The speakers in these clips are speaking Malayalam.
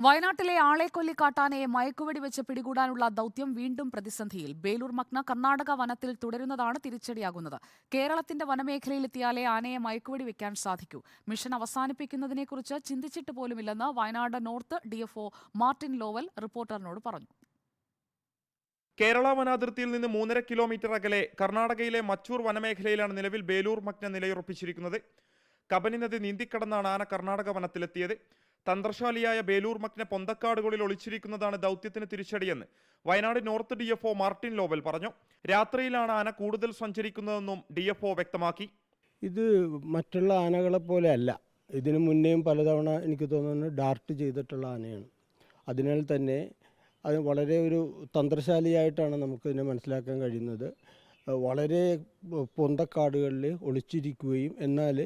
വയനാട്ടിലെ ആളെക്കൊല്ലി കാട്ടാനയെ മയക്കുവെടി വെച്ച് പിടികൂടാനുള്ള ദൗത്യം വീണ്ടും പ്രതിസന്ധിയിൽ. ബേലൂർ മഗ്ന കർണാടക വനത്തിൽ തുടരുന്നതാണ് തിരിച്ചടിയാകുന്നത്. കേരളത്തിന്റെ വനമേഖലയിലെത്തിയാലേ ആനയെ മയക്കുവെടി വെക്കാൻ സാധിക്കൂ. മിഷൻ അവസാനിപ്പിക്കുന്നതിനെക്കുറിച്ച് ചിന്തിച്ചിട്ട് പോലുമില്ലെന്ന് Wayanad north DFO Martin Lowell റിപ്പോർട്ടറിനോട് പറഞ്ഞു. കേരള വനാതിർത്തിയിൽ നിന്ന് 3.5 കിലോമീറ്റർ അകലെ കർണാടകയിലെ മച്ചൂർ വനമേഖലയിലാണ് നിലവിൽ ബേലൂർ മഗ്ന നിലയുറപ്പിച്ചിരിക്കുന്നത്. കബനി നദി നീന്തിക്കടന്നാണ് ആന കർണാടക വനത്തിലെത്തിയത്. തന്ത്രശാലിയായ ബേലൂർ മഗ്ന പൊന്തക്കാടുകളിൽ ഒളിച്ചിരിക്കുന്നതാണ് ദൗത്യത്തിന് തിരിച്ചടിയെന്ന് Wayanad north DFO Martin Lowell പറഞ്ഞു. രാത്രിയിലാണ് ആന കൂടുതൽ സഞ്ചരിക്കുന്നതെന്നും ഡിഎഫ്ഒ വ്യക്തമാക്കി. ഇത് മറ്റുള്ള ആനകളെ പോലെ അല്ല. ഇതിനു മുന്നേയും പലതവണ എനിക്ക് തോന്നുന്നു ഡാർട്ട് ചെയ്തിട്ടുള്ള ആനയാണ്. അതിനാൽ തന്നെ അത് വളരെ ഒരു തന്ത്രശാലിയായിട്ടാണ് നമുക്കിതിനെ മനസ്സിലാക്കാൻ കഴിയുന്നത്. വളരെ പൊന്തക്കാടുകളിൽ ഒളിച്ചിരിക്കുകയും എന്നാൽ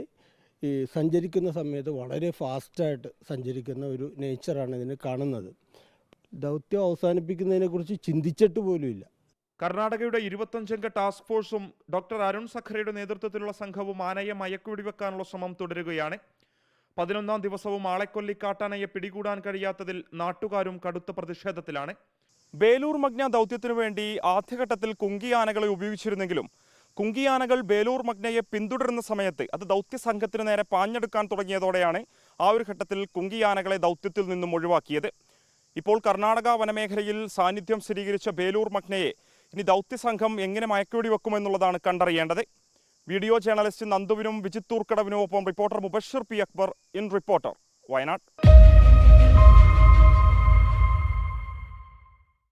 ഈ സഞ്ചരിക്കുന്ന സമയത്ത് വളരെ ഫാസ്റ്റായിട്ട് സഞ്ചരിക്കുന്ന ഒരു നേച്ചറാണ് ഇതിന് കാണുന്നത്. ദൗത്യം അവസാനിപ്പിക്കുന്നതിനെക്കുറിച്ച് ചിന്തിച്ചിട്ട് പോലുമില്ല. കർണാടകയുടെ 25-അംഗ ടാസ്ക് ഫോഴ്സും ഡോക്ടർ അരുൺ സഖറയുടെ നേതൃത്വത്തിലുള്ള സംഘവും ആനയെ മയക്കുവെടിവെക്കാനുള്ള ശ്രമം തുടരുകയാണ്. 11ാം ദിവസവും ആളെക്കൊല്ലി കാട്ടാനയെ പിടികൂടാൻ കഴിയാത്തതിൽ നാട്ടുകാരും കടുത്ത പ്രതിഷേധത്തിലാണ്. ബേലൂർ മഗ്ന ദൗത്യത്തിനു വേണ്ടി ആദ്യഘട്ടത്തിൽ കുങ്കിയാനകളെ ഉപയോഗിച്ചിരുന്നെങ്കിലും കുങ്കിയാനകൾ ബേലൂർ മഗ്നയെ പിന്തുടരുന്ന സമയത്ത് അത് ദൗത്യ സംഘത്തിന് നേരെ പാഞ്ഞെടുക്കാൻ തുടങ്ങിയതോടെയാണ് ആ ഒരു ഘട്ടത്തിൽ കുങ്കിയാനകളെ ദൗത്യത്തിൽ നിന്നും ഒഴിവാക്കിയത്. ഇപ്പോൾ കർണാടക വനമേഖലയിൽ സാന്നിധ്യം സ്ഥിരീകരിച്ച ബേലൂർ മഗ്നയെ ഇനി ദൗത്യസംഘം എങ്ങനെ മയക്കുവെടി വെക്കുമെന്നുള്ളതാണ് കണ്ടറിയേണ്ടത്. വീഡിയോ ജേർണലിസ്റ്റ് നന്ദുവിനും വിജിത്തൂർക്കടവിനും ഒപ്പം reporter Mubashir P Akbar in reporter, Wayanad.